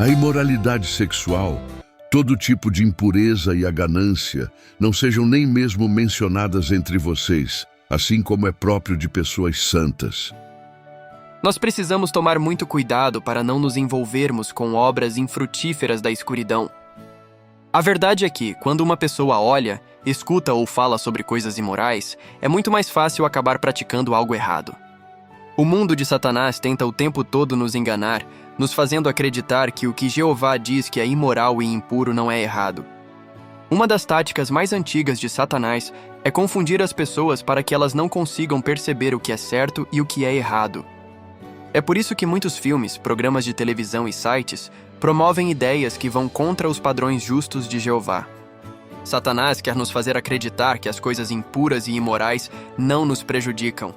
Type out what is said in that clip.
A imoralidade sexual, todo tipo de impureza e a ganância não sejam nem mesmo mencionadas entre vocês, assim como é próprio de pessoas santas. Nós precisamos tomar muito cuidado para não nos envolvermos com obras infrutíferas da escuridão. A verdade é que, quando uma pessoa olha, escuta ou fala sobre coisas imorais, é muito mais fácil acabar praticando algo errado. O mundo de Satanás tenta o tempo todo nos enganar, nos fazendo acreditar que o que Jeová diz que é imoral e impuro não é errado. Uma das táticas mais antigas de Satanás é confundir as pessoas para que elas não consigam perceber o que é certo e o que é errado. É por isso que muitos filmes, programas de televisão e sites promovem ideias que vão contra os padrões justos de Jeová. Satanás quer nos fazer acreditar que as coisas impuras e imorais não nos prejudicam.